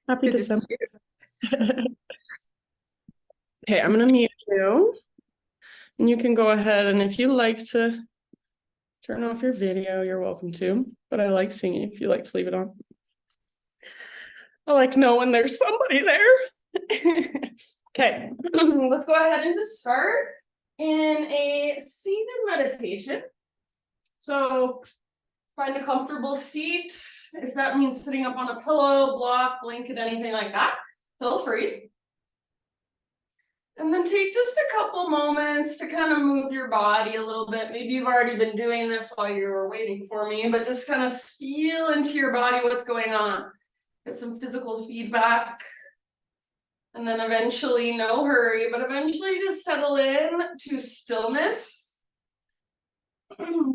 Happy Good to December. see Okay, I'm gonna mute you. And you can go ahead, and if you like to turn off your video, you're welcome to. But I like seeing you if you like to leave it on. I like knowing there's somebody there. Okay, let's go ahead and just start in a seated meditation. So find a comfortable seat. If that means sitting up on a pillow, block, blanket, anything like that, feel free. And then take just a couple moments to kind of move your body a little bit. Maybe you've already been doing this while you were waiting for me, but just kind of feel into your body what's going on. Get some physical feedback. And then eventually, no hurry, but eventually just settle in to stillness.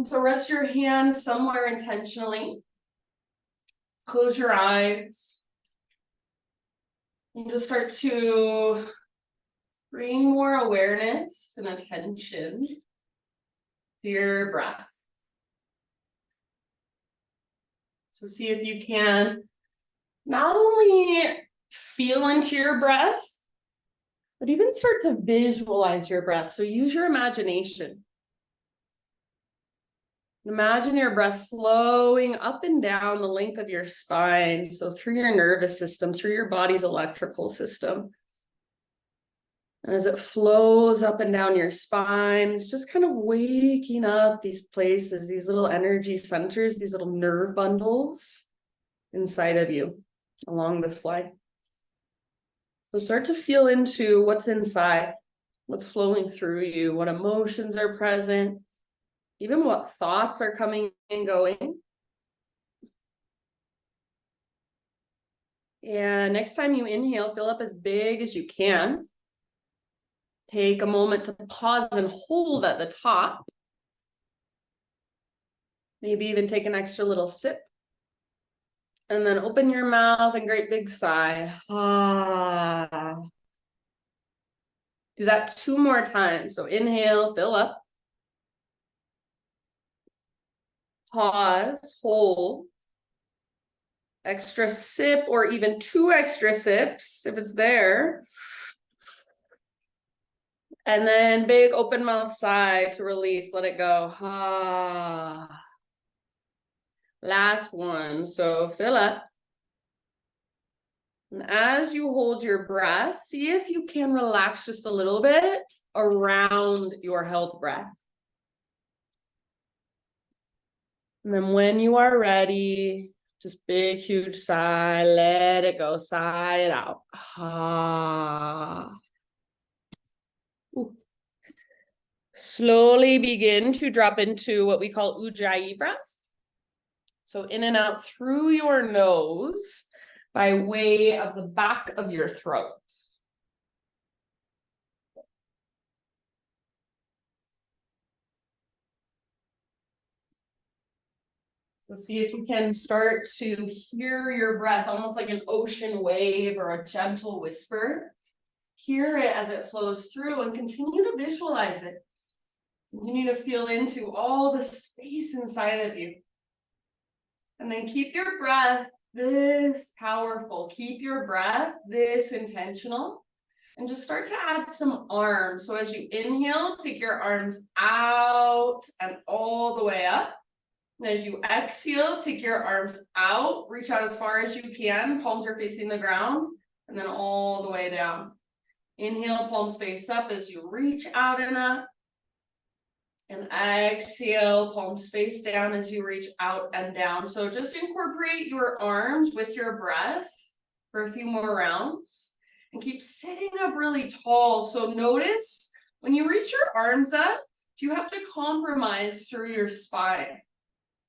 So rest your hand somewhere intentionally. Close your eyes. And just start to bring more awareness and attention to your breath. So see if you can not only feel into your breath, but even start to visualize your breath. So use your imagination. Imagine your breath flowing up and down the length of your spine. So through your nervous system, through your body's electrical system. And as it flows up and down your spine, it's just kind of waking up these places, these little energy centers, these little nerve bundles inside of you along this line. So start to feel into what's inside, what's flowing through you, what emotions are present, even what thoughts are coming and going. And next time you inhale, fill up as big as you can. Take a moment to pause and hold at the top. Maybe even take an extra little sip. And then open your mouth and great big sigh. Ah. Do that 2 more times. So inhale, fill up. Pause, hold. Extra sip or even 2 extra sips if it's there. And then big open mouth sigh to release, let it go. Ah. Last one. So fill up. And as you hold your breath, see if you can relax just a little bit around your held breath. And then when you are ready, just big, huge sigh, let it go, sigh it out. Ah. Ooh. Slowly begin to drop into what we call Ujjayi breath. So in and out through your nose by way of the back of your throat. So see if you can start to hear your breath, almost like an ocean wave or a gentle whisper. Hear it as it flows through and continue to visualize it. Continue to feel into all the space inside of you. And then keep your breath this powerful. Keep your breath this intentional. And just start to add some arms. So as you inhale, take your arms out and all the way up. And as you exhale, take your arms out, reach out as far as you can. Palms are facing the ground, and then all the way down. Inhale, palms face up as you reach out and up. And exhale, palms face down as you reach out and down. So just incorporate your arms with your breath for a few more rounds. And keep sitting up really tall. So notice when you reach your arms up, you have to compromise through your spine.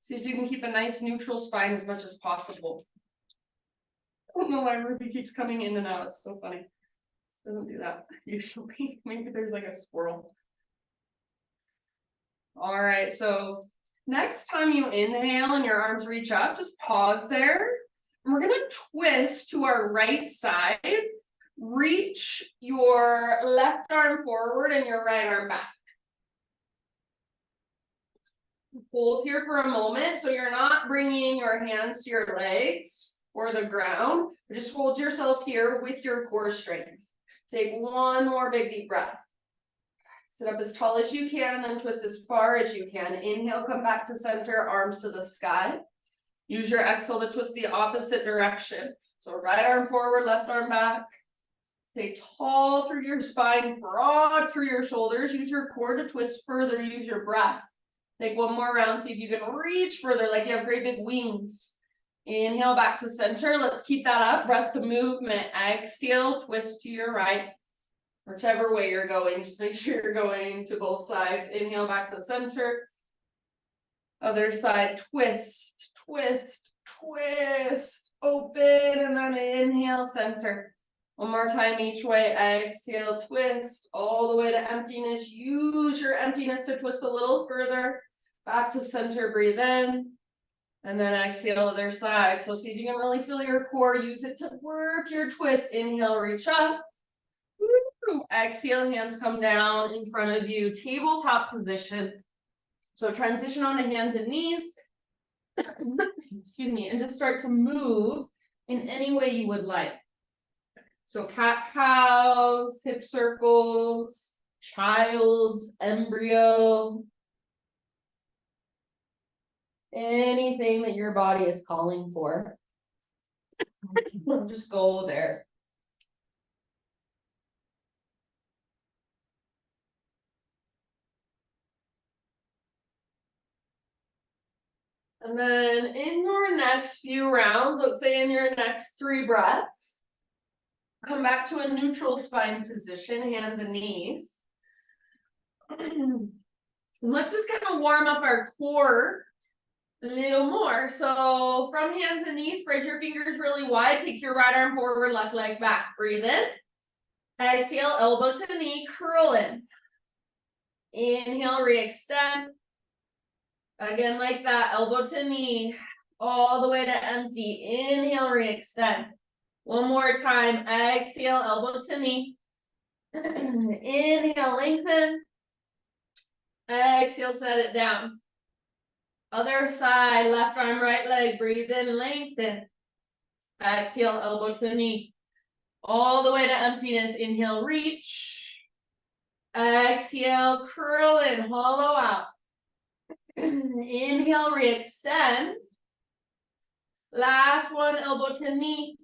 See if you can keep a nice neutral spine as much as possible. I don't know why Ruby keeps coming in and out. It's so funny. Doesn't do that usually. Maybe there's like a squirrel. All right, so next time you inhale and your arms reach up, just pause there. And we're gonna twist to our right side. Reach your left arm forward and your right arm back. Hold here for a moment, so you're not bringing your hands to your legs. or the ground. Just hold yourself here with your core strength. Take one more big deep breath. Sit up as tall as you can and then twist as far as you can. Inhale, come back to center, arms to the sky. Use your exhale to twist the opposite direction. So right arm forward, left arm back. Stay tall through your spine, broad through your shoulders. Use your core to twist further. Use your breath. Take one more round. See if you can reach further like you have great big wings. Inhale back to center. Let's keep that up. Breath to movement. Exhale, twist to your right. Whichever way you're going, just make sure you're going to both sides. Inhale back to center. Other side, twist, twist, twist. Open, and then inhale, center. One more time each way. Exhale, twist all the way to emptiness. Use your emptiness to twist a little further. Back to center, breathe in. And then exhale, other side. So see if you can really feel your core. Use it to work your twist. Inhale, reach up. Exhale, hands come down in front of you. Tabletop position. So transition onto hands and knees. Excuse me. And just start to move in any way you would like. So cat-cows, hip circles, child's embryo. Anything that your body is calling for. Just go there. And then in your next few rounds, let's say in your next 3 breaths, come back to a neutral spine position, hands and knees. Let's just kind of warm up our core a little more. So from hands and knees, spread your fingers really wide. Take your right arm forward, left leg back. Breathe in. Exhale, elbow to knee, curl in. Inhale, re-extend. Again, like that, elbow to knee, all the way to empty. Inhale, re-extend. One more time. Exhale, elbow to knee. Inhale, lengthen. Exhale, set it down. Other side, left arm, right leg. Breathe in, lengthen. Exhale, elbow to knee. All the way to emptiness. Inhale, reach. Exhale, curl in, hollow out. Inhale, re-extend. Last one, elbow to knee.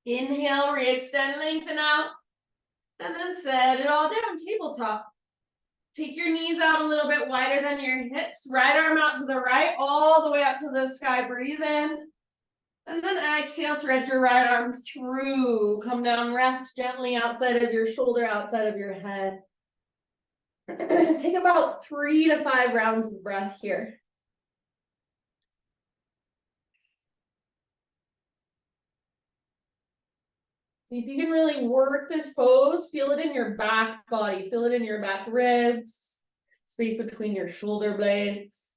Inhale, re-extend, lengthen out. And then set it all down, tabletop. Take your knees out a little bit wider than your hips. Right arm out to the right, all the way up to the sky. Breathe in. And then exhale, thread your right arm through. Come down, rest gently outside of your shoulder, outside of your head. Take about 3 to 5 rounds of breath here. See if you can really work this pose. Feel it in your back body. Feel it in your back ribs. Space between your shoulder blades.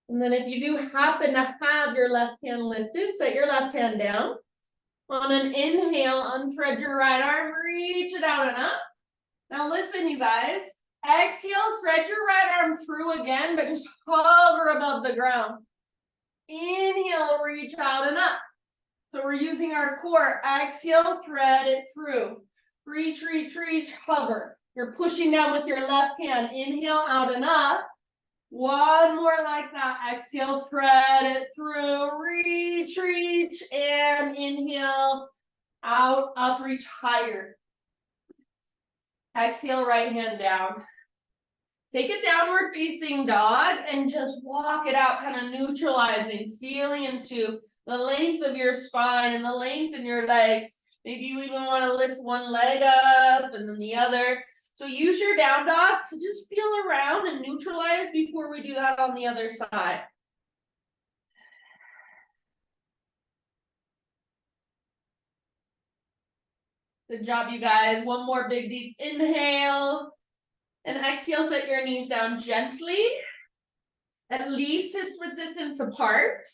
And then if you do happen to have your left hand lifted, set your left hand down. On an inhale, unthread your right arm, reach it out and up. Now listen, you guys. Exhale, thread your right arm through again, but just hover above the ground. Inhale, reach out and up. So we're using our core. Exhale, thread it through. Reach, reach, reach, hover. You're pushing down with your left hand. Inhale, out and up. One more like that. Exhale, thread it through. Reach, reach, and inhale, out, up, reach higher. Exhale, right hand down. Take a downward facing dog and just walk it out, kind of neutralizing, feeling into the length of your spine and the length in your legs. Maybe you even want to lift one leg up and then the other. So use your down dog to just feel around and neutralize before we do that on the other side. Good job, you guys. One more big deep inhale. And exhale, set your knees down gently. At least hips width distance apart.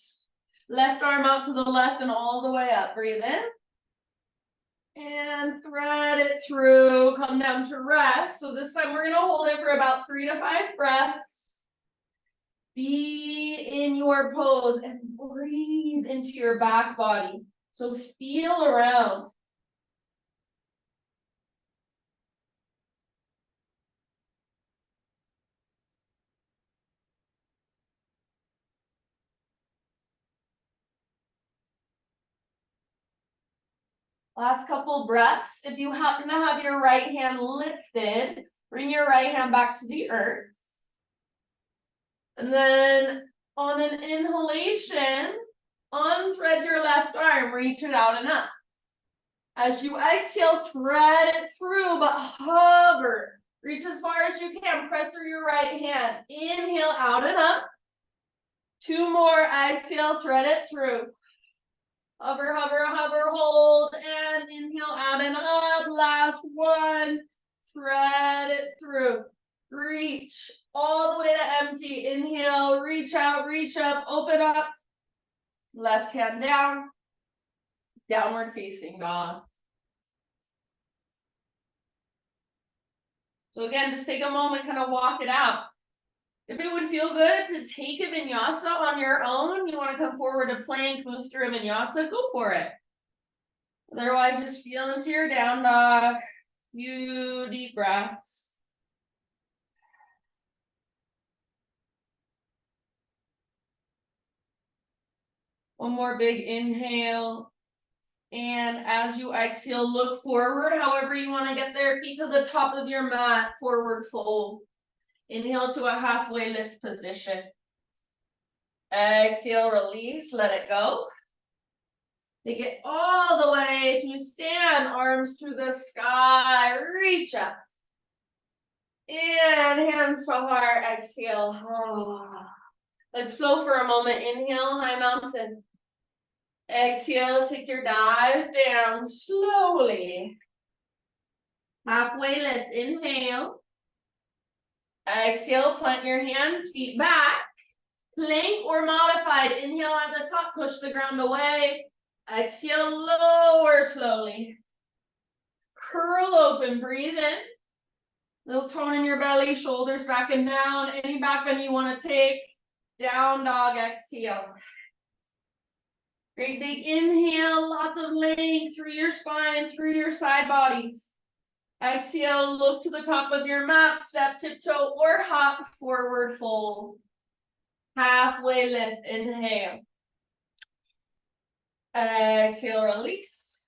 Left arm out to the left and all the way up. Breathe in. And thread it through, come down to rest. So this time we're gonna hold it for about 3 to 5 breaths. Be in your pose and breathe into your back body. So feel around. Last couple breaths. If you happen to have your right hand lifted, bring your right hand back to the earth. And then on an inhalation, unthread your left arm, reach it out and up. As you exhale, thread it through, but hover. Reach as far as you can, press through your right hand. Inhale, out and up. 2 more, exhale, thread it through. Hover, hover, hover, hold, and inhale, out and up. Last one, thread it through. Reach all the way to empty. Inhale, reach out, reach up, open up. Left hand down. Downward facing dog. So again, just take a moment, kind of walk it out. If it would feel good to take a vinyasa on your own, you want to come forward to plank, move through a vinyasa, go for it. Otherwise, just feel into your down dog. Few deep breaths. One more big inhale. And as you exhale, look forward, however you want to get there. Feet to the top of your mat, forward fold. Inhale to a halfway lift position. Exhale, release, let it go. Take it all the way to stand, arms to the sky, reach up. And hands to heart, exhale. Let's flow for a moment. Inhale, high mountain. Exhale, take your dive down slowly. Halfway lift, inhale. Exhale, plant your hands, feet back. Plank or modified, inhale at the top, push the ground away. Exhale, lower slowly. Curl open, breathe in. Little tone in your belly, shoulders back and down. Any back bend you want to take. Down dog, exhale. Great big inhale, lots of length through your spine, through your side bodies. Exhale, look to the top of your mat, step, tiptoe, or hop, forward fold. Halfway lift, inhale. Exhale, release.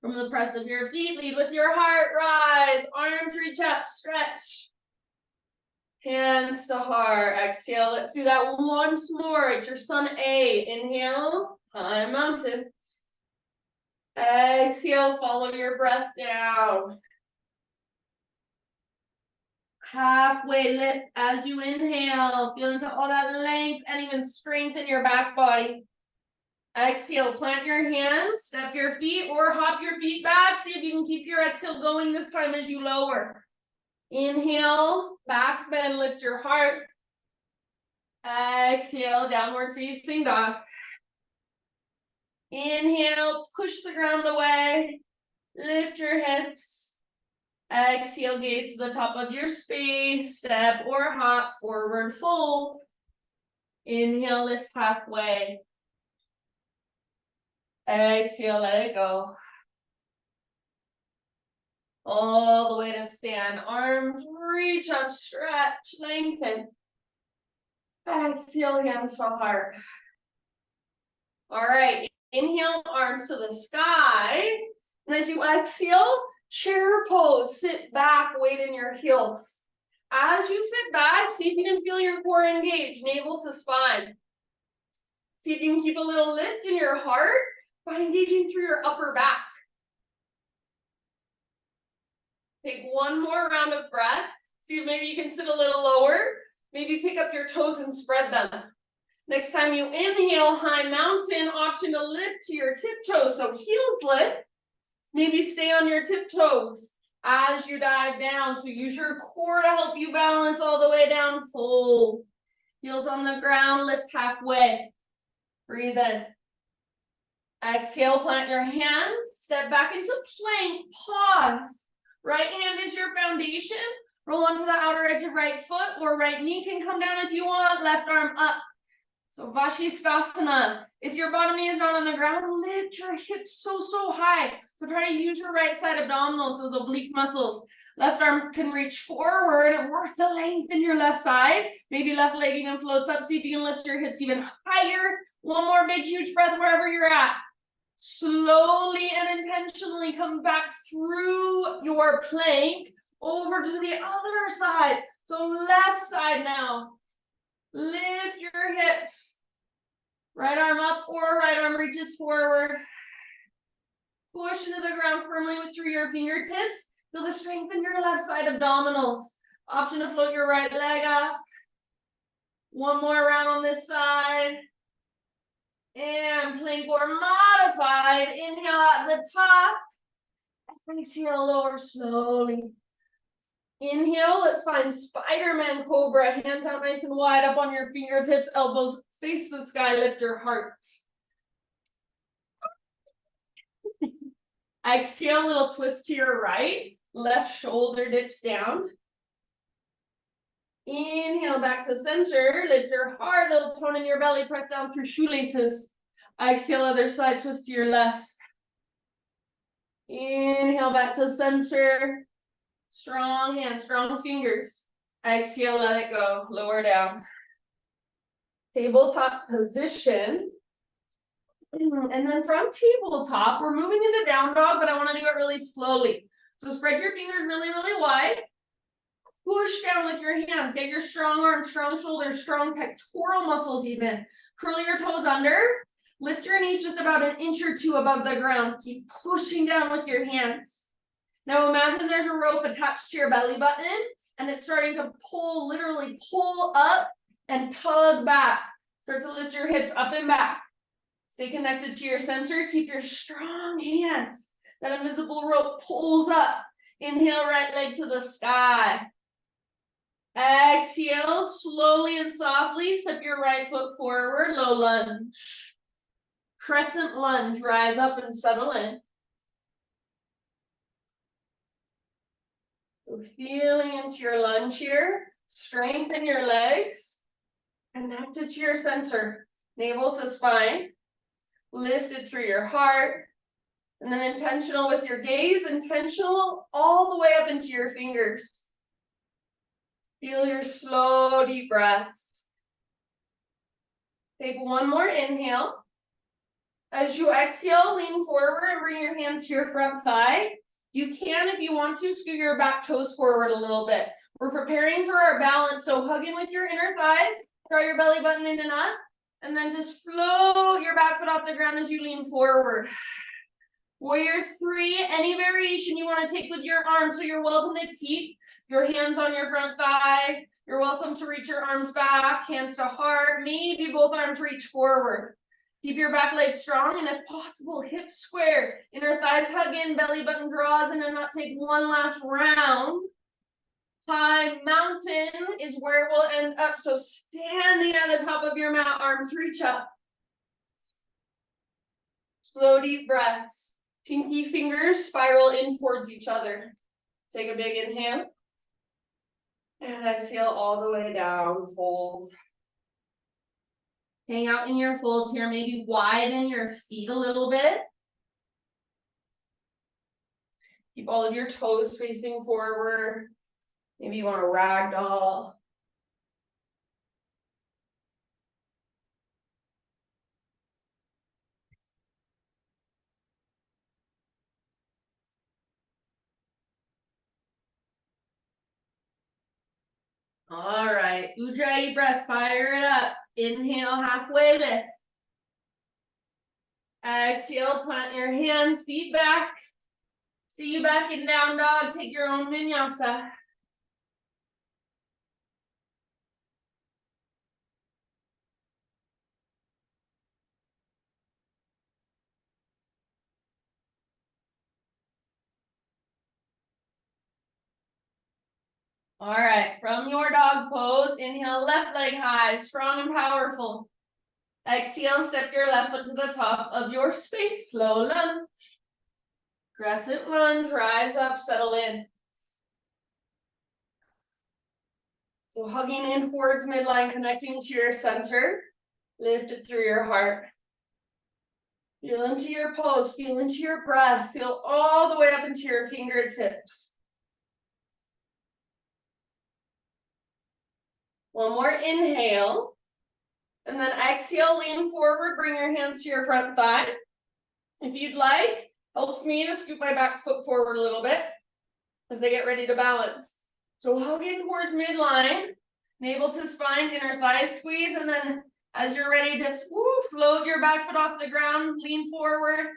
From the press of your feet, lead with your heart, rise, arms reach up, stretch. Hands to heart, exhale, let's do that once more. It's your sun A, inhale, high mountain. Exhale, follow your breath down. Halfway lift as you inhale, feel into all that length and even strength in your back body. Exhale, plant your hands, step your feet or hop your feet back. See if you can keep your exhale going this time as you lower. Inhale, back bend, lift your heart. Exhale, downward facing dog. Inhale, push the ground away. Lift your hips. Exhale, gaze to the top of your space. Step or hop, forward fold. Inhale, lift halfway. Exhale, let it go. All the way to stand. Arms reach up, stretch, lengthen. Exhale, hands to heart. All right, inhale, arms to the sky. And as you exhale, chair pose, sit back, weight in your heels. As you sit back, see if you can feel your core engaged, navel to spine. See if you can keep a little lift in your heart by engaging through your upper back. Take one more round of breath. See if maybe you can sit a little lower. Maybe pick up your toes and spread them. Next time you inhale, high mountain, option to lift to your tiptoes. So heels lift. Maybe stay on your tiptoes as you dive down. So use your core to help you balance all the way down. Fold. Heels on the ground, lift halfway. Breathe in. Exhale, plant your hands, step back into plank, pause. Right hand is your foundation. Roll onto the outer edge of right foot, or right knee can come down if you want, left arm up. So Vashisthasana. If your bottom knee is not on the ground, lift your hips so high. So try to use your right side abdominals, those oblique muscles. Left arm can reach forward and work the length in your left side. Maybe left leg even floats up. See if you can lift your hips even higher. One more big, huge breath wherever you're at. Slowly and intentionally come back through your plank over to the other side. So left side now. Lift your hips. Right arm up or right arm reaches forward. Push into the ground firmly through your fingertips. Feel the strength in your left side abdominals. Option to float your right leg up. One more round on this side. And plank or modified. Inhale at the top. Exhale, lower slowly. Inhale, let's find Spider-Man Cobra. Hands out nice and wide up on your fingertips. Elbows face the sky. Lift your heart. Exhale, little twist to your right. Left shoulder dips down. Inhale back to center. Lift your heart, little tone in your belly. Press down through shoelaces. Exhale, other side, twist to your left. Inhale back to center. Strong hands, strong fingers. Exhale, let it go. Lower down. Tabletop position. And then from tabletop, we're moving into down dog, but I want to do it really slowly. So spread your fingers really wide. Push down with your hands. Get your strong arms, strong shoulders, strong pectoral muscles even. Curl your toes under. Lift your knees just about an inch or two above the ground. Keep pushing down with your hands. Now imagine there's a rope attached to your belly button and it's starting to pull, literally pull up and tug back. Start to lift your hips up and back. Stay connected to your center. Keep your strong hands. That invisible rope pulls up. Inhale, right leg to the sky. Exhale, slowly and softly, step your right foot forward, low lunge. Crescent lunge, rise up and settle in. So feeling into your lunge here, strengthen your legs, connected to your center, navel to spine. Lift it through your heart, and then intentional with your gaze, intentional all the way up into your fingers. Feel your slow, deep breaths. Take one more inhale. As you exhale, lean forward and bring your hands to your front thigh. You can, if you want to, scoot your back toes forward a little bit. We're preparing for our balance, so hug in with your inner thighs, draw your belly button in and up. And then just float your back foot off the ground as you lean forward. Warrior 3, any variation you want to take with your arms. So you're welcome to keep your hands on your front thigh. You're welcome to reach your arms back, hands to heart. Maybe both arms reach forward. Keep your back leg strong and if possible, hips square. Inner thighs hug in, belly button draws in and up. Take one last round. High mountain is where we'll end up. So standing at the top of your mat, arms reach up. Slow, deep breaths. Pinky fingers spiral in towards each other. Take a big inhale. And exhale all the way down, fold. Hang out in your fold here, maybe widen your feet a little bit. Keep all of your toes facing forward. Maybe you want to ragdoll. All right, Ujjayi breath, fire it up. Inhale, halfway lift. Exhale, plant your hands, feet back. See you back in down dog. Take your own vinyasa. All right, from your dog pose, inhale, left leg high, strong and powerful. Exhale, step your left foot to the top of your space. Slow lunge. Crescent lunge, rise up, settle in. So hugging in towards midline, connecting to your center. Lift it through your heart. Feel into your pose, feel into your breath, feel all the way up into your fingertips. One more inhale. And then exhale, lean forward, bring your hands to your front thigh. If you'd like, helps me to scoop my back foot forward a little bit as I get ready to balance. So hugging towards midline, navel to spine, inner thigh squeeze, and then as you're ready to float your back foot off the ground, lean forward.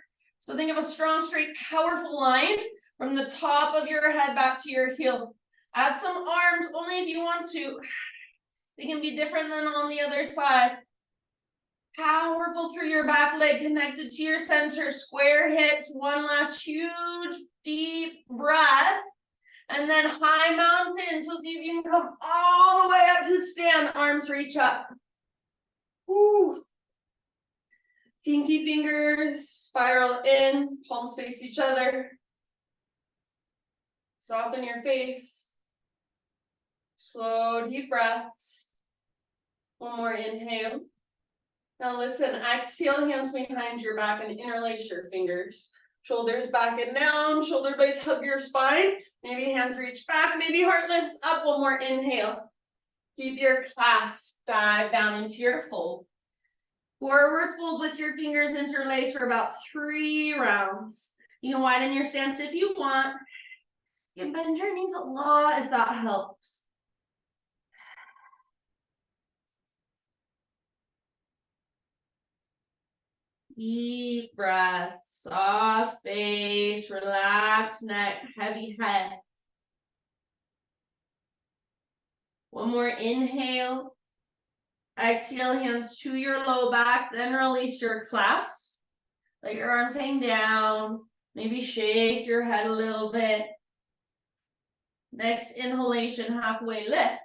So think of a strong, straight, powerful line from the top of your head back to your heel. Add some arms only if you want to. They can be different than on the other side. Powerful through your back leg, connected to your center, square hips. One last huge, deep breath. And then high mountain. So see if you can come all the way up to stand. Arms reach up. Woo. Pinky fingers spiral in, palms face each other. Soften your face. Slow, deep breaths. One more inhale. Now listen, exhale, hands behind your back and interlace your fingers. Shoulders back and down, shoulder blades hug your spine. Maybe hands reach back, maybe heart lifts up. One more inhale. Keep your clasp, dive down into your fold. Forward fold with your fingers interlaced for about 3 rounds. You can widen your stance if you want. You can bend your knees a lot if that helps. Deep breath, soft face, relaxed neck, heavy head. One more inhale. Exhale, hands to your low back, then release your clasp. Let your arms hang down. Maybe shake your head a little bit. Next inhalation, halfway lift.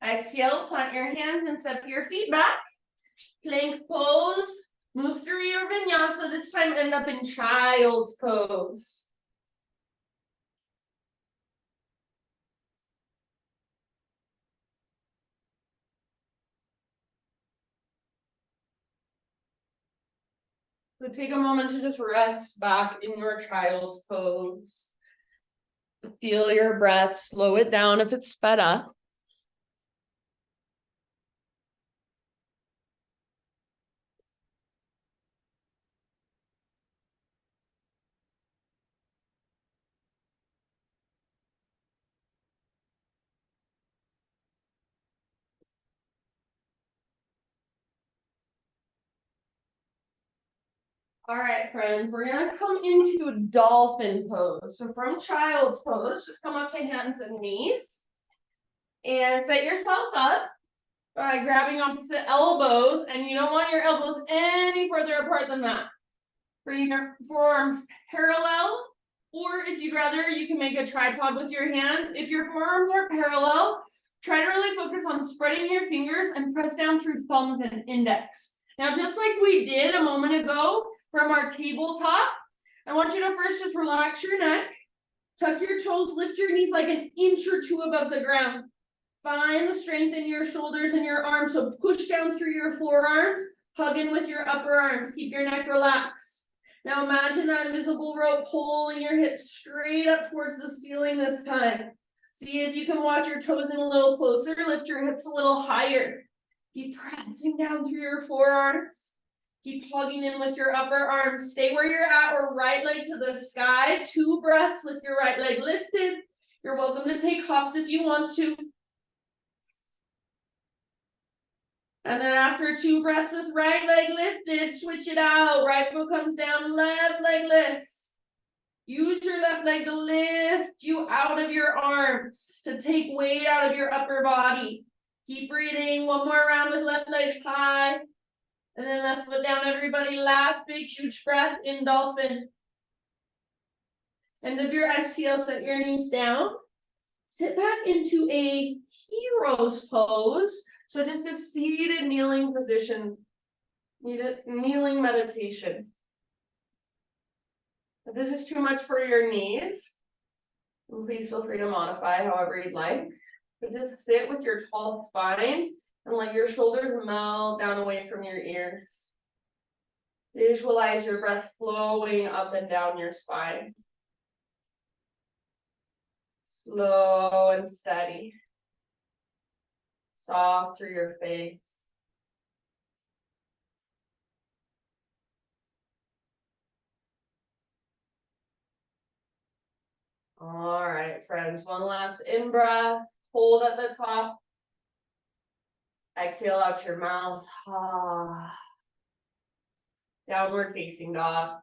Exhale, plant your hands and step your feet back. Plank pose. Move through your vinyasa. This time end up in child's pose. So take a moment to just rest back in your child's pose. Feel your breath. Slow it down if it's sped up. All right, friends, we're gonna come into dolphin pose. So from child's pose, just come up to hands and knees. And set yourself up by grabbing opposite elbows. And you don't want your elbows any further apart than that. Bring your forearms parallel. Or if you'd rather, you can make a tripod with your hands. If your forearms are parallel, try to really focus on spreading your fingers and press down through thumbs and index. Now, just like we did a moment ago from our tabletop, I want you to first just relax your neck, tuck your toes, lift your knees like an inch or 2 above the ground. Find the strength in your shoulders and your arms, so push down through your forearms, hug in with your upper arms, keep your neck relaxed. Now imagine that invisible rope pulling your hips straight up towards the ceiling this time. See if you can walk your toes in a little closer, lift your hips a little higher. Keep pressing down through your forearms. Keep hugging in with your upper arms. Stay where you're at or right leg to the sky. 2 breaths with your right leg lifted. You're welcome to take hops if you want to. And then after 2 breaths with right leg lifted, switch it out. Right foot comes down, left leg lifts. Use your left leg to lift you out of your arms, to take weight out of your upper body. Keep breathing. 1 more round with left leg high. And then left foot down, everybody. Last big, huge breath in dolphin. End of your exhale, set your knees down. Sit back into a hero's pose. So just a seated kneeling position, kneeling meditation. If this is too much for your knees, please feel free to modify however you'd like. But just sit with your tall spine and let your shoulders melt down away from your ears. Visualize your breath flowing up and down your spine. Slow and steady. Soft through your face. All right, friends, one last in-breath. Hold at the top. Exhale out your mouth. Downward facing dog.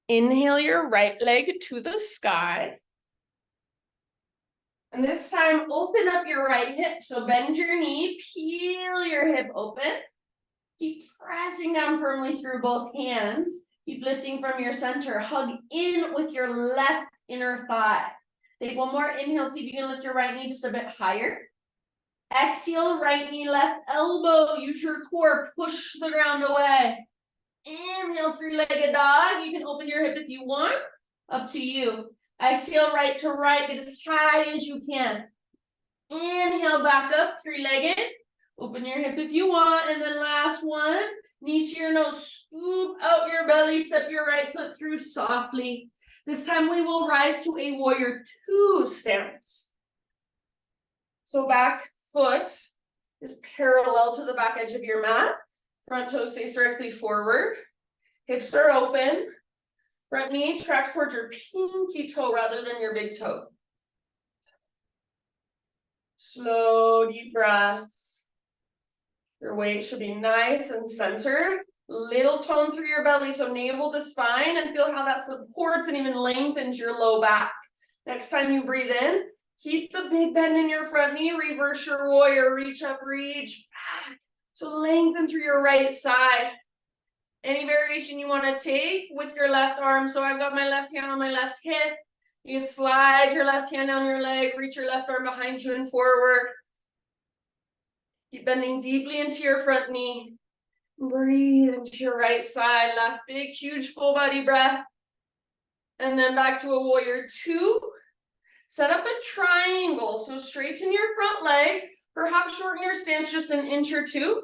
Inhale your right leg to the sky. And this time, open up your right hip. So bend your knee, peel your hip open. Keep pressing down firmly through both hands. Keep lifting from your center. Hug in with your left inner thigh. Take one more inhale. See if you can lift your right knee just a bit higher. Exhale, right knee, left elbow. Use your core. Push the ground away. Inhale, three-legged dog. You can open your hip if you want. Up to you. Exhale, right to right. Get as high as you can. Inhale, back up, three-legged. Open your hip if you want. And then last one. Knee to your nose. Scoop out your belly. Step your right foot through softly. This time we will rise to a warrior two stance. So back foot is parallel to the back edge of your mat. Front toes face directly forward. Hips are open. Front knee tracks towards your pinky toe rather than your big toe. Slow, deep breaths. Your weight should be nice and centered. Little tone through your belly, so navel to spine, and feel how that supports and even lengthens your low back. Next time you breathe in, keep the big bend in your front knee. Reverse your warrior. Reach up, reach back. So lengthen through your right side. Any variation you want to take with your left arm. So I've got my left hand on my left hip. You can slide your left hand down your leg, reach your left arm behind you and forward. Keep bending deeply into your front knee. Breathe into your right side. Last big, huge, full body breath. And then back to a warrior two. Set up a triangle. So straighten your front leg. Perhaps shorten your stance just an inch or two.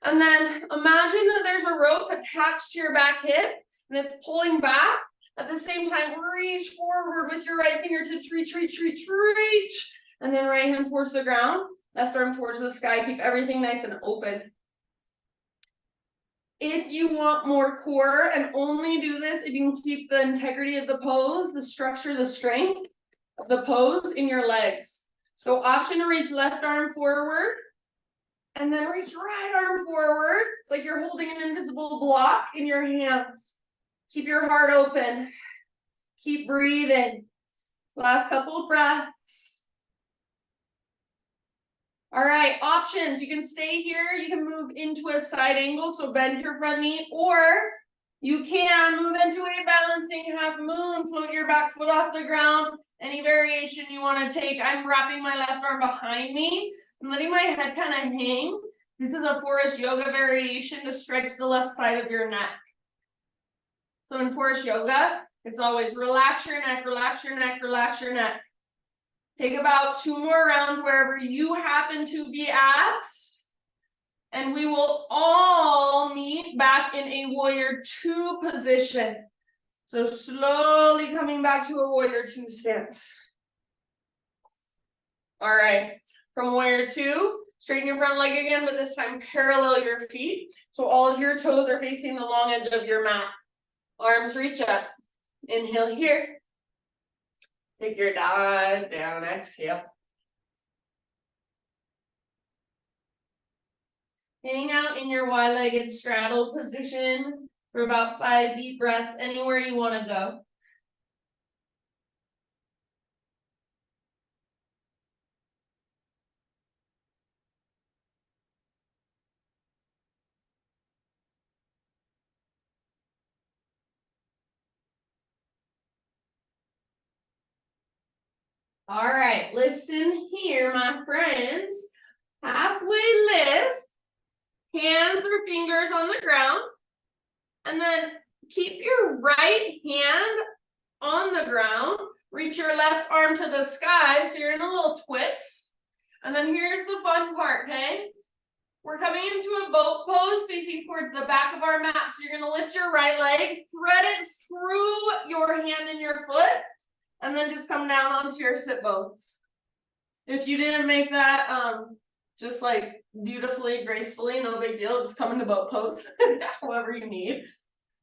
And then imagine that there's a rope attached to your back hip and it's pulling back. At the same time, reach forward with your right fingertips. Reach, reach, reach, reach. And then right hand towards the ground. Left arm towards the sky. Keep everything nice and open. If you want more core, and only do this if you can keep the integrity of the pose, the structure, the strength of the pose in your legs. So option to reach left arm forward. And then reach right arm forward. It's like you're holding an invisible block in your hands. Keep your heart open. Keep breathing. Last couple of breaths. All right, options. You can stay here. You can move into a side angle, so bend your front knee, or you can move into a balancing half moon. Float your back foot off the ground. Any variation you want to take. I'm wrapping my left arm behind me. I'm letting my head kind of hang. This is a forest yoga variation to stretch the left side of your neck. So in forest yoga, it's always relax your neck, relax your neck, relax your neck. Take about 2 more rounds wherever you happen to be at. And we will all meet back in a warrior two position. So slowly coming back to a warrior two stance. All right, from warrior two, straighten your front leg again, but this time parallel your feet. So all of your toes are facing the long edge of your mat. Arms reach up. Inhale here. Take your dive down, exhale. Hang out in your wide-legged straddle position for about 5 deep breaths, anywhere you want to go. All right, listen here, my friends. Halfway lift, hands or fingers on the ground, and then keep your right hand on the ground. Reach your left arm to the sky, so you're in a little twist. And then here's the fun part, okay? We're coming into a boat pose facing towards the back of our mat. So you're gonna lift your right leg, thread it through your hand and your foot, and then just come down onto your sit bones. If you didn't make that just like beautifully, gracefully, no big deal, just come into boat pose, however you need.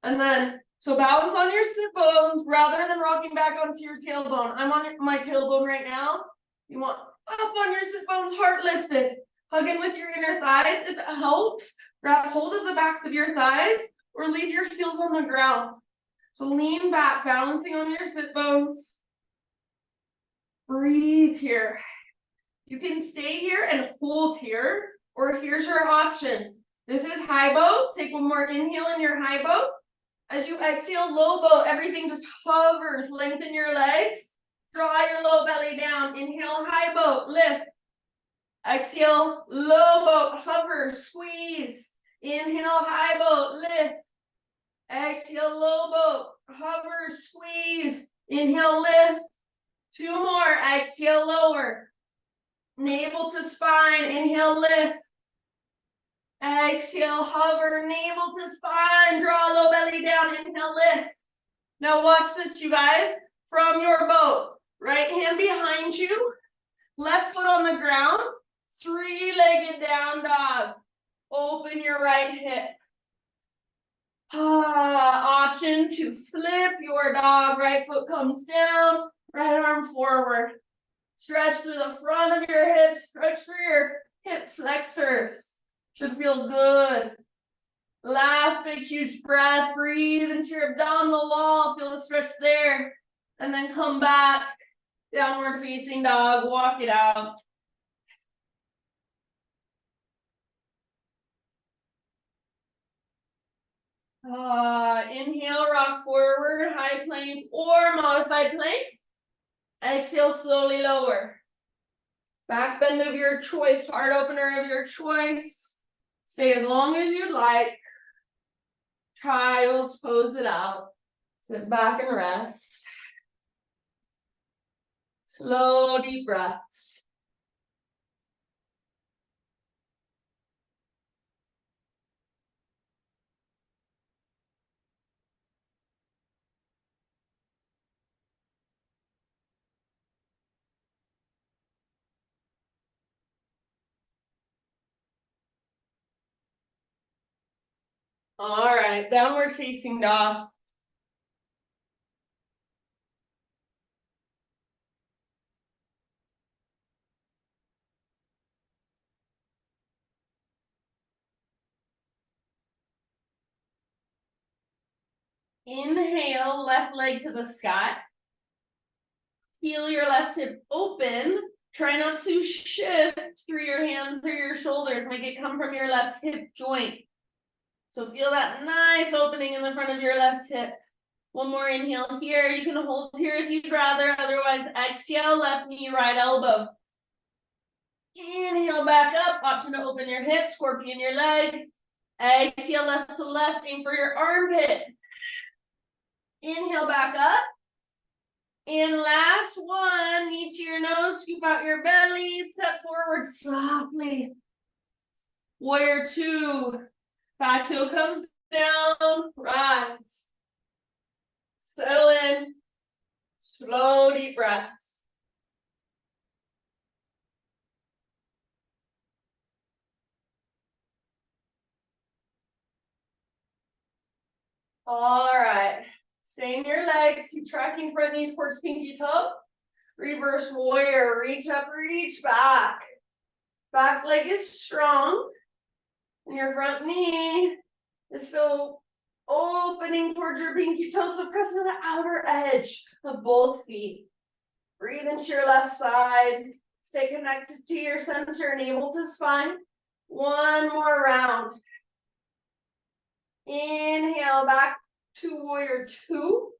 And then, so balance on your sit bones rather than rocking back onto your tailbone. I'm on my tailbone right now. You want up on your sit bones, heart lifted. Hug in with your inner thighs. If it helps, grab hold of the backs of your thighs or leave your heels on the ground. So lean back, balancing on your sit bones. Breathe here. You can stay here and hold here, or here's your option. This is high boat. Take one more inhale in your high boat. As you exhale, low boat, everything just hovers. Lengthen your legs. Draw your low belly down. Inhale, high boat, lift. Exhale, low boat, hover, squeeze. Inhale, high boat, lift. Exhale, low boat, hover, squeeze. Inhale, lift. Two more. Exhale, lower. Navel to spine. Inhale, lift. Exhale, hover, navel to spine. Draw low belly down. Inhale, lift. Now watch this, you guys. From your boat, right hand behind you, left foot on the ground, three-legged down dog. Open your right hip. Option to flip your dog. Right foot comes down, right arm forward. Stretch through the front of your hips, stretch through your hip flexors. Should feel good. Last big, huge breath. Breathe into your abdominal wall. Feel the stretch there. And then come back. Downward facing dog. Walk it out. Inhale, rock forward, high plank or modified plank. Exhale, slowly lower. Back bend of your choice, heart opener of your choice. Stay as long as you'd like. Child's pose it out. Sit back and rest. Slow, deep breaths. All right, downward facing dog. Inhale, left leg to the sky. Heel your left hip open. Try not to shift through your hands or your shoulders. Make it come from your left hip joint. So feel that nice opening in the front of your left hip. One more inhale here. You can hold here if you'd rather. Otherwise, exhale, left knee, right elbow. Inhale back up. Option to open your hip, scorpion your leg. Exhale, left to left. Aim for your armpit. Inhale back up. And last one, knee to your nose, scoop out your belly, step forward softly. Warrior two. Back heel comes down, rise. Settle in. Slow, deep breaths. All right. Stay in your legs. Keep tracking front knee towards pinky toe. Reverse warrior. Reach up, reach back. Back leg is strong. And your front knee is still opening towards your pinky toe. So press to the outer edge of both feet. Breathe into your left side. Stay connected to your center, navel to spine. One more round. Inhale back to warrior two.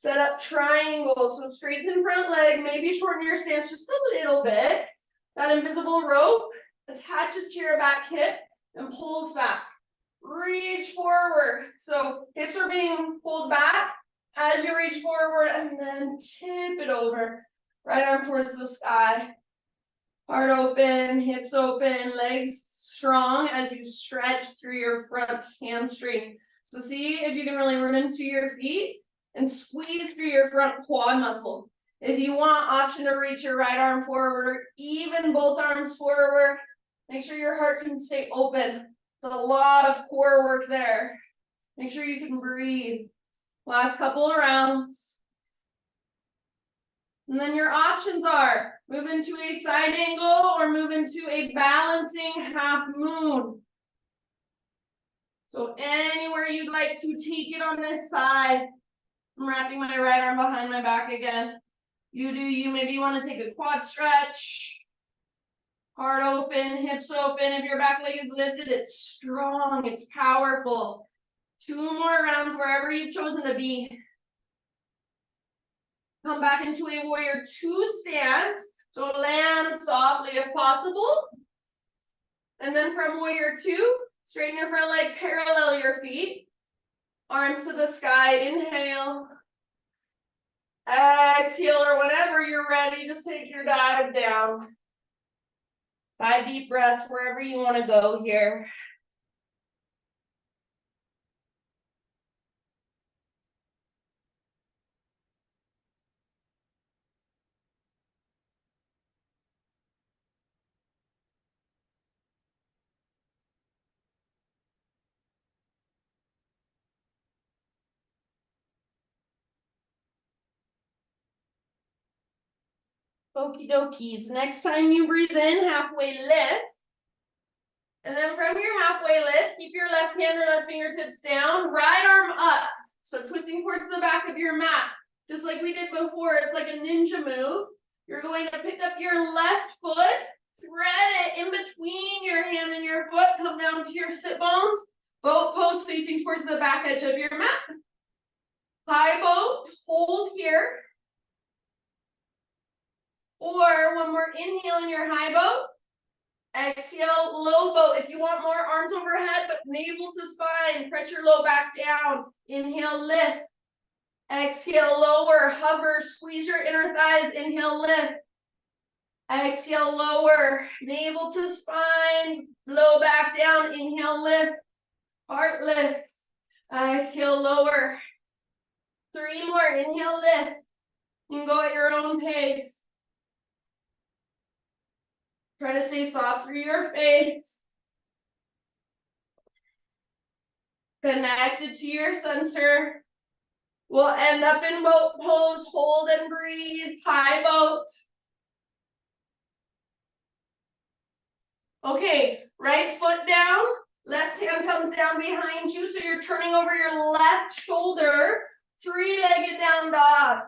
Set up triangle, so straighten front leg, maybe shorten your stance just a little bit. That invisible rope attaches to your back hip and pulls back. Reach forward. So hips are being pulled back as you reach forward and then tip it over. Right arm towards the sky. Heart open, hips open, legs strong as you stretch through your front hamstring. So see if you can really run into your feet and squeeze through your front quad muscle. If you want, option to reach your right arm forward or even both arms forward. Make sure your heart can stay open. There's a lot of core work there. Make sure you can breathe. Last couple of rounds. And then your options are move into a side angle or move into a balancing half moon. So anywhere you'd like to take it on this side. I'm wrapping my right arm behind my back again. You do you. Maybe you want to take a quad stretch. Heart open, hips open. If your back leg is lifted, it's strong, it's powerful. 2 more rounds wherever you've chosen to be. Come back into a warrior 2 stance. So land softly if possible. And then from warrior 2, straighten your front leg, parallel your feet. Arms to the sky, inhale. Exhale, or whenever you're ready, just take your dive down. 5 deep breaths wherever you want to go here. Okie dokies. Next time you breathe in, halfway lift. And then from your halfway lift, keep your left hand or left fingertips down, right arm up. So twisting towards the back of your mat. Just like we did before, it's like a ninja move. You're going to pick up your left foot, thread it in between your hand and your foot, come down to your sit bones. Boat pose facing towards the back edge of your mat. High boat, hold here. Or when we're inhaling your high boat, exhale, low boat. If you want more arms overhead, but navel to spine, press your low back down. Inhale, lift. Exhale, lower, hover, squeeze your inner thighs. Inhale, lift. Exhale, lower, navel to spine, low back down. Inhale, lift. Heart lifts. Exhale, lower. 3 more. Inhale, lift. You can go at your own pace. Try to stay soft through your face. Connected to your center. We'll end up in boat pose. Hold and breathe. High boat. Okay, right foot down. Left hand comes down behind you. So you're turning over your left shoulder. 3-legged down dog.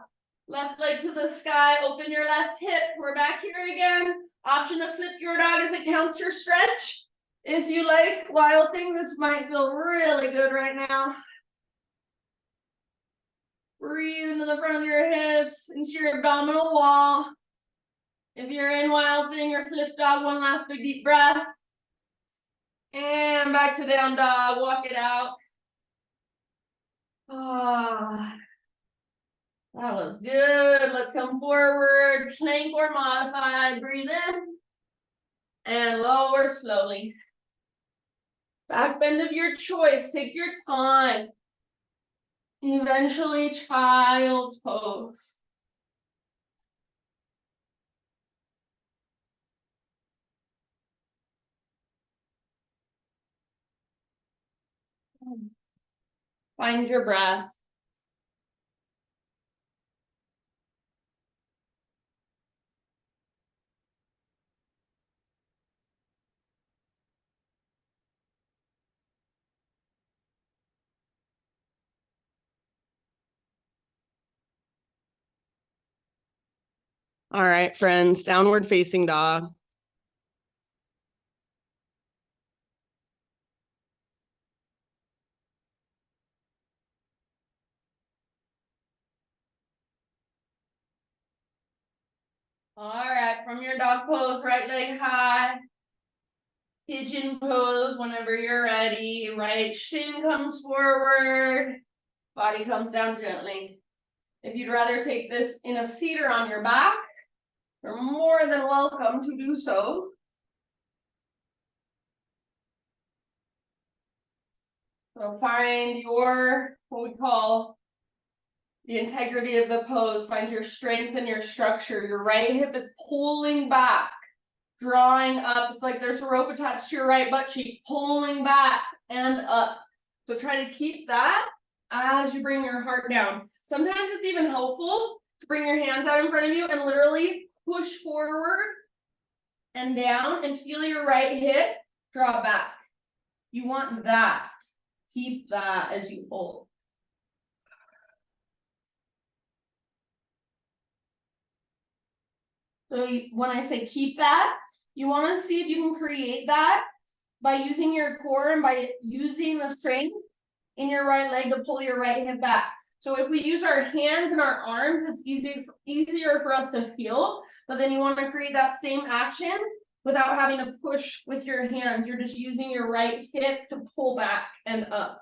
Left leg to the sky. Open your left hip. We're back here again. Option to flip your dog as a counter stretch. If you like wild thing, this might feel really good right now. Breathe into the front of your hips, into your abdominal wall. If you're in wild thing or flip dog, one last big deep breath. And back to down dog, walk it out. Ah, that was good. Let's come forward, plank or modified. Breathe in and lower slowly. Back bend of your choice. Take your time. Eventually, child's pose. Find your breath. All right, friends, downward facing dog. All right, from your dog pose, right leg high. Pigeon pose whenever you're ready. Right shin comes forward. Body comes down gently. If you'd rather take this in a seat or on your back, you're more than welcome to do so. So find your, what we call the integrity of the pose. Find your strength and your structure. Your right hip is pulling back, drawing up. It's like there's a rope attached to your right butt cheek, pulling back and up. So try to keep that as you bring your heart down. Sometimes it's even helpful to bring your hands out in front of you and literally push forward and down and feel your right hip draw back. You want that. Keep that as you hold. So when I say keep that, you want to see if you can create that by using your core and by using the strength in your right leg to pull your right hip back. So if we use our hands and our arms, it's easier for us to feel, but then you want to create that same action without having to push with your hands. You're just using your right hip to pull back and up.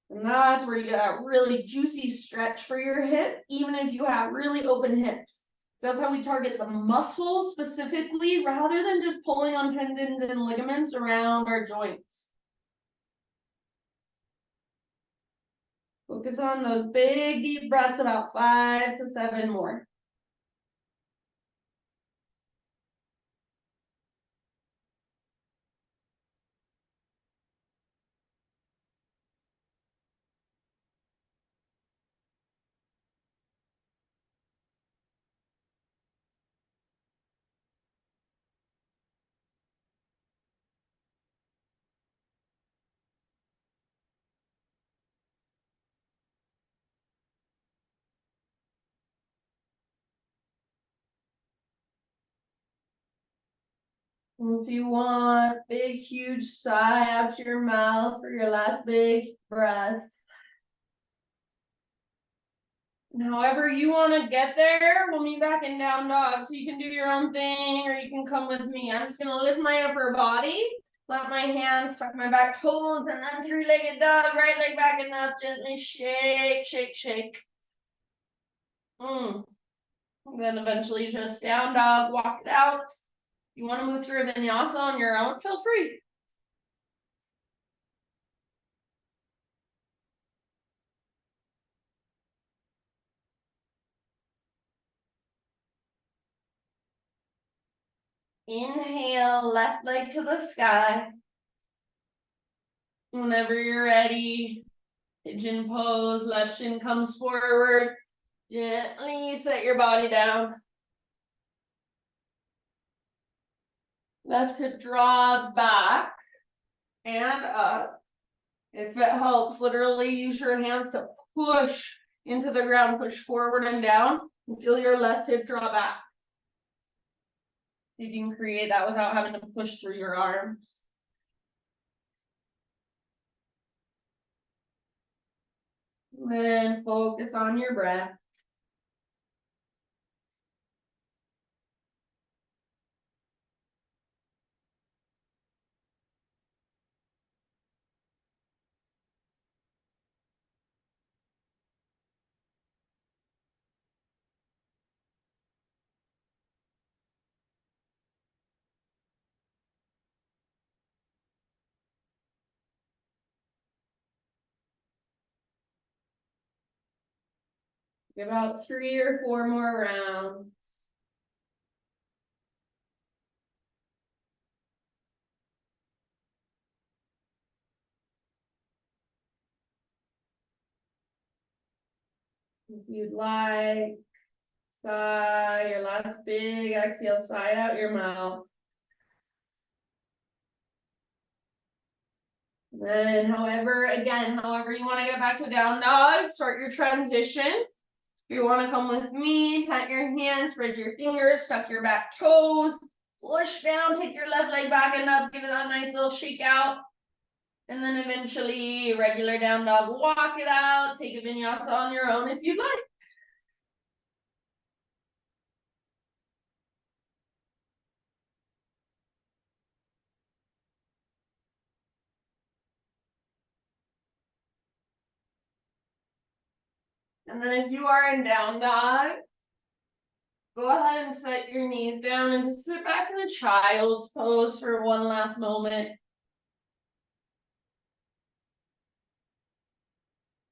And that's where you get a really juicy stretch for your hip, even if you have really open hips. So that's how we target the muscle specifically, rather than just pulling on tendons and ligaments around our joints. Focus on those big deep breaths, about 5 to 7 more. If you want, big, huge sigh out your mouth for your last big breath. And however you want to get there, we'll meet back in down dog. So you can do your own thing or you can come with me. I'm just going to lift my upper body, let my hands tuck my back toes, and then three-legged dog, right leg back and up, gently shake, shake, shake. And then eventually just down dog, walk it out. You want to move through a vinyasa on your own, feel free. Inhale, left leg to the sky. Whenever you're ready, pigeon pose, left shin comes forward. Gently set your body down. Left hip draws back and up. If it helps, literally use your hands to push into the ground, push forward and down, and feel your left hip draw back. You can create that without having to push through your arms. Then focus on your breath. About 3 or 4 more rounds. If you'd like, sigh your last big exhale, sigh out your mouth. Then however you want to get back to down dog, start your transition. If you want to come with me, plant your hands, spread your fingers, tuck your back toes, push down, take your left leg back and up, give it that nice little shake out. And then eventually regular down dog, walk it out, take a vinyasa on your own if you'd like. And then if you are in down dog, go ahead and set your knees down and just sit back in a child's pose for one last moment.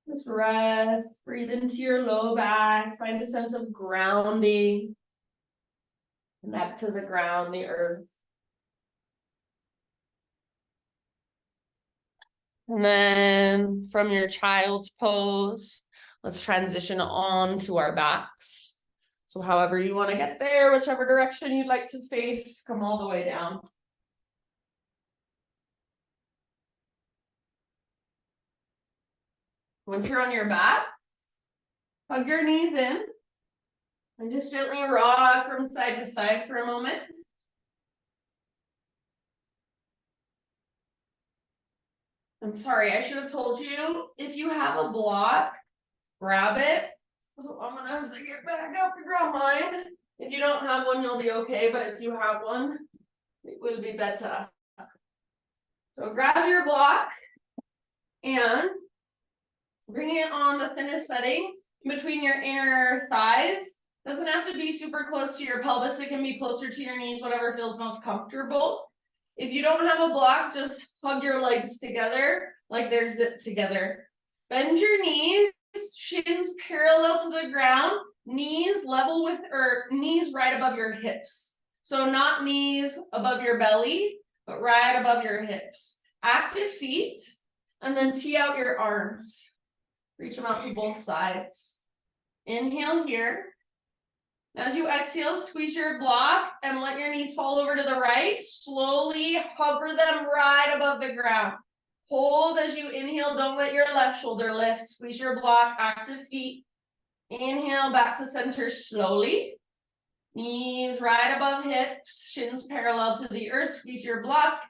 Just rest, breathe into your low back, find a sense of grounding. Connect to the ground, the earth. And then from your child's pose, let's transition on to our backs. So however you want to get there, whichever direction you'd like to face, come all the way down. Once you're on your back, hug your knees in and just gently rock from side to side for a moment. I'm sorry, I should have told you, if you have a block, grab it. So I'm gonna have to get back up and grab mine. If you don't have one, you'll be okay, but if you have one, it will be better. So grab your block and bring it on the thinnest setting between your inner thighs. Doesn't have to be super close to your pelvis. It can be closer to your knees, whatever feels most comfortable. If you don't have a block, just hug your legs together like they're zipped together. Bend your knees, shins parallel to the ground, knees level with, or knees right above your hips. So not knees above your belly, but right above your hips. Active feet, and then tee out your arms. Reach them out to both sides. Inhale here. As you exhale, squeeze your block and let your knees fall over to the right. Slowly hover them right above the ground. Hold as you inhale. Don't let your left shoulder lift. Squeeze your block, active feet. Inhale back to center slowly. Knees right above hips, shins parallel to the earth. Squeeze your block.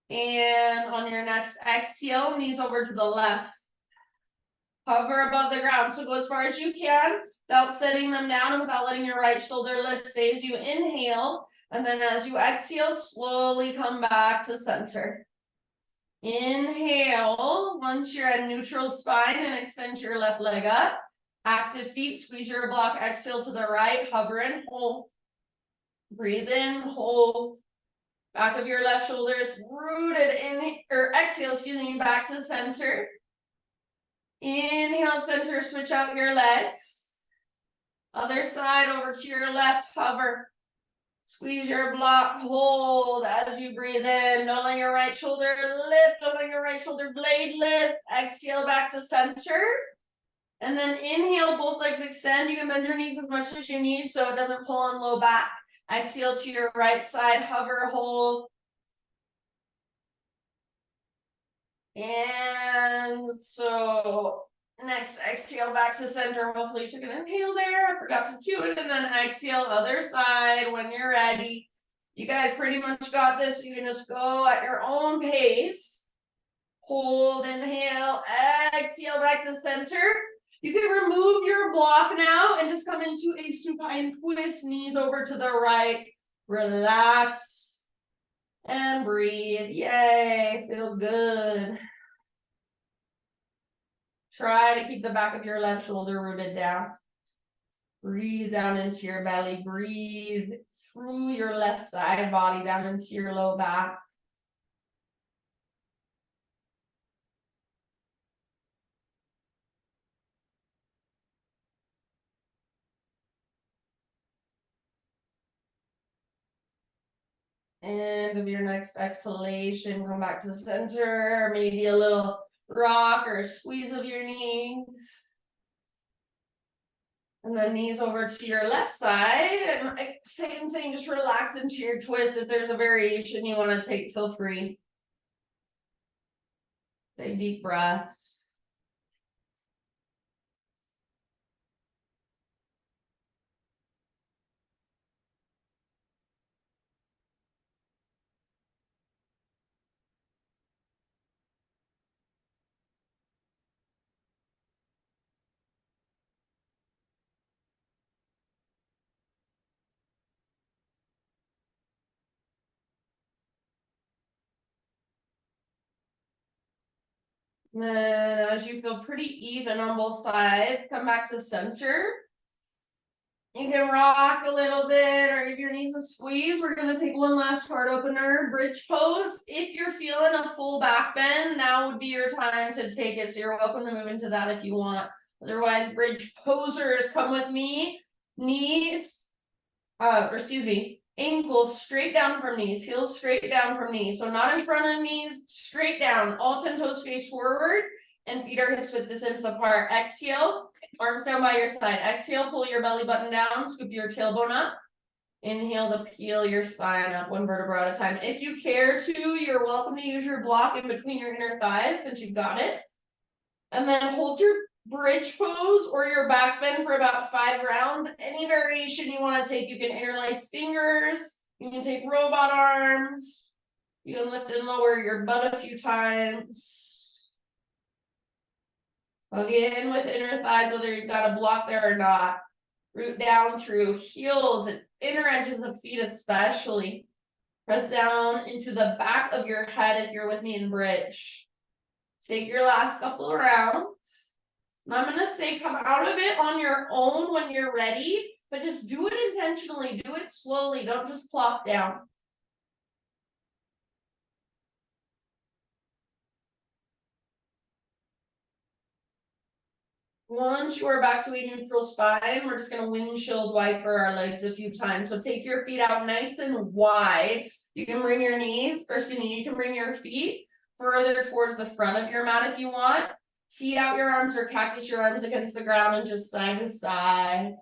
And on your next exhale, knees over to the left. Hover above the ground. So go as far as you can without setting them down and without letting your right shoulder lift. Stay as you inhale. And then as you exhale, slowly come back to center. Inhale. Once you're at neutral spine, and extend your left leg up. Active feet, squeeze your block, exhale to the right, hover and hold. Breathe in, hold. Back of your left shoulder is rooted in, or exhale, excuse me, back to center. Inhale, center, switch out your legs. Other side over to your left, hover. Squeeze your block, hold as you breathe in. Don't let your right shoulder lift, don't let your right shoulder blade lift. Exhale back to center. And then inhale, both legs extend. You can bend your knees as much as you need so it doesn't pull on low back. Exhale to your right side, hover, hold. And so next exhale back to center. Hopefully you took an inhale there. I forgot to cue it. And then exhale other side when you're ready. You guys pretty much got this. You can just go at your own pace. Hold, inhale, exhale back to center. You can remove your block now and just come into a supine twist, knees over to the right. Relax and breathe. Yay, feel good. Try to keep the back of your left shoulder rooted down. Breathe down into your belly. Breathe through your left side body down into your low back. And of your next exhalation, come back to center. Maybe a little rock or squeeze of your knees. And then knees over to your left side. And same thing, just relax into your twist. If there's a variation you want to take, feel free. Big deep breaths. And then as you feel pretty even on both sides, come back to center. You can rock a little bit or give your knees a squeeze. We're going to take one last heart opener, bridge pose. If you're feeling a full back bend, now would be your time to take it. So you're welcome to move into that if you want. Otherwise, bridge posers, come with me. Knees, ankles straight down from knees, heels straight down from knees. So not in front of knees, straight down. All 10 toes face forward and feet are hips width distance apart. Exhale, arms down by your side. Exhale, pull your belly button down, scoop your tailbone up. Inhale to peel your spine up one vertebra at a time. If you care to, you're welcome to use your block in between your inner thighs since you've got it. And then hold your bridge pose or your back bend for about 5 rounds. Any variation you want to take, you can interlace fingers, you can take robot arms, you can lift and lower your butt a few times. Plug in with inner thighs, whether you've got a block there or not. Root down through heels and inner edges of feet especially. Press down into the back of your head if you're with me in bridge. Take your last couple of rounds. And I'm going to say come out of it on your own when you're ready, but just do it intentionally. Do it slowly. Don't just plop down. Once you are back to a neutral spine, we're just going to windshield wiper our legs a few times. So take your feet out nice and wide. You can bring your knees, or excuse me, you can bring your feet further towards the front of your mat if you want. Tee out your arms or cactus your arms against the ground and just side to side,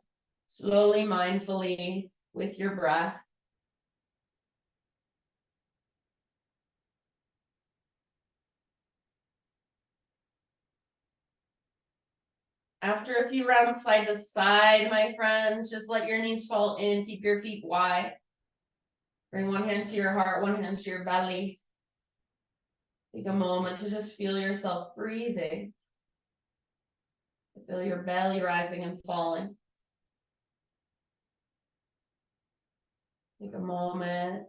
slowly, mindfully, with your breath. After a few rounds side to side, my friends, just let your knees fall in, keep your feet wide. Bring one hand to your heart, one hand to your belly. Take a moment to just feel yourself breathing. Feel your belly rising and falling. Take a moment.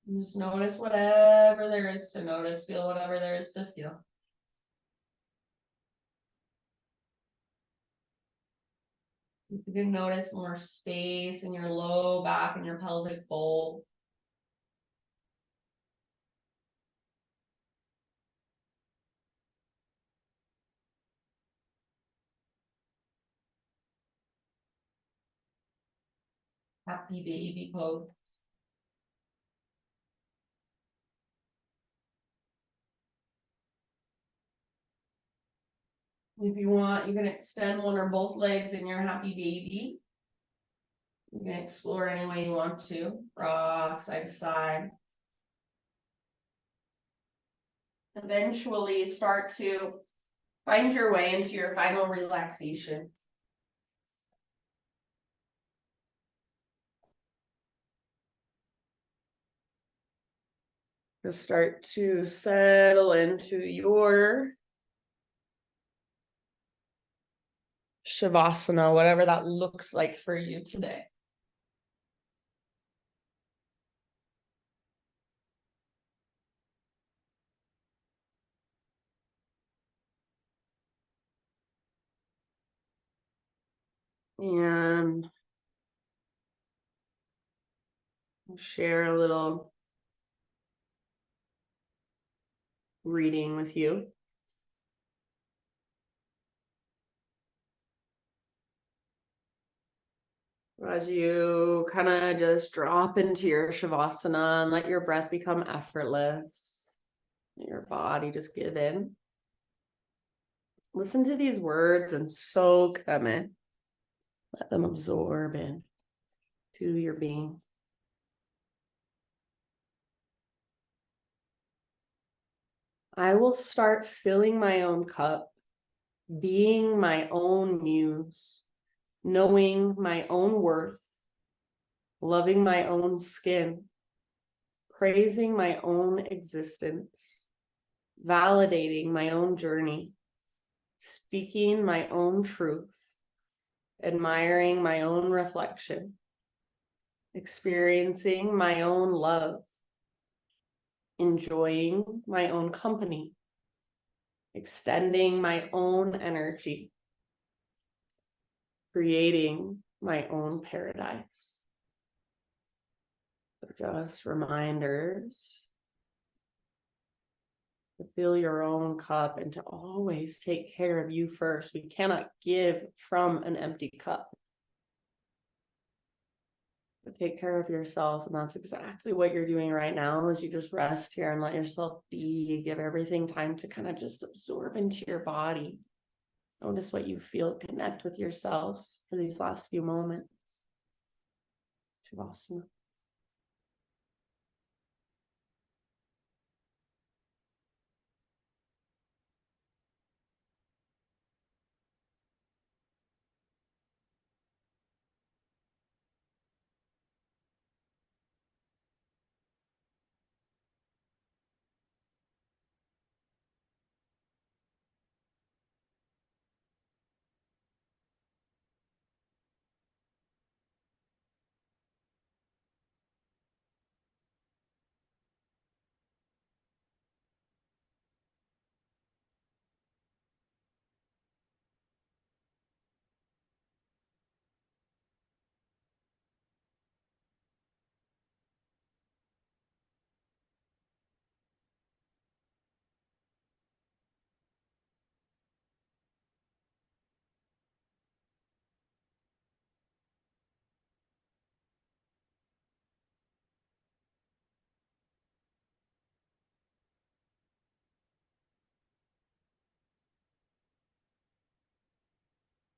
And just notice whatever there is to notice. Feel whatever there is to feel. You can notice more space in your low back and your pelvic bowl. Happy baby pose. If you want, you can extend one or both legs in your happy baby. You can explore any way you want to. Rock side to side. Eventually start to find your way into your final relaxation. Just start to settle into your Shavasana, whatever that looks like for you today. And I'll share a little reading with you. As you kind of just drop into your Shavasana and let your breath become effortless. Let your body just give in. Listen to these words and soak them in. Let them absorb in to your being. I will start filling my own cup, being my own muse, knowing my own worth, loving my own skin, praising my own existence, validating my own journey, speaking my own truth, admiring my own reflection, experiencing my own love, enjoying my own company, extending my own energy, creating my own paradise. Just reminders to fill your own cup and to always take care of you first. We cannot give from an empty cup. But take care of yourself, and that's exactly what you're doing right now as you just rest here and let yourself be. Give everything time to kind of just absorb into your body. Notice what you feel, connect with yourself for these last few moments. Shavasana.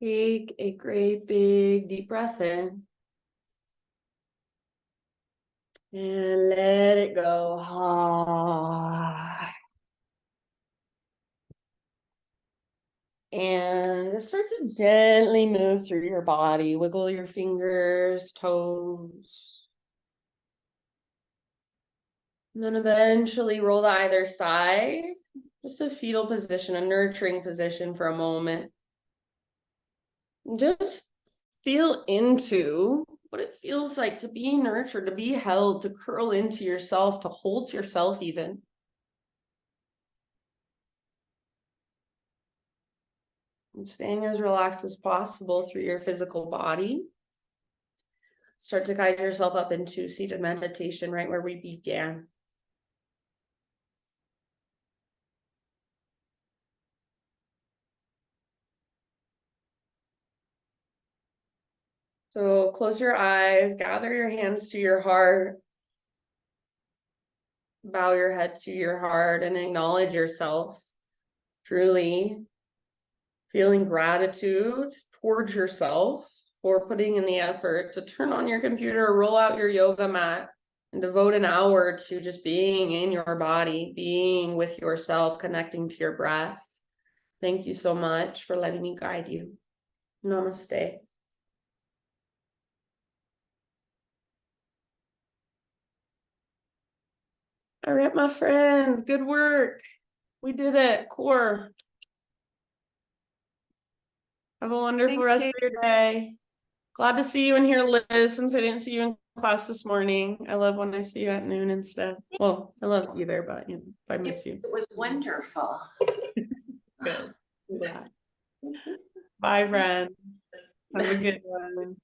Take a great big deep breath in. And let it go. And start to gently move through your body. Wiggle your fingers, toes. And then eventually roll to either side. Just a fetal position, a nurturing position for a moment. Just feel into what it feels like to be nurtured, to be held, to curl into yourself, to hold yourself even. And staying as relaxed as possible through your physical body. Start to guide yourself up into seated meditation right where we began. So close your eyes, gather your hands to your heart, bow your head to your heart, and acknowledge yourself, truly feeling gratitude towards yourself for putting in the effort to turn on your computer, roll out your yoga mat, and devote an hour to just being in your body, being with yourself, connecting to your breath. Thank you so much for letting me guide you. Namaste. All right, my friends, good work. We did it. Core. Have a wonderful rest of your day. Glad to see you in here, Liz, since I didn't see you in class this morning. I love when I see you at noon and stuff. Well, I love either, but you know, if I miss you. It was wonderful. Good. Yeah. Bye, friends. Have a good one.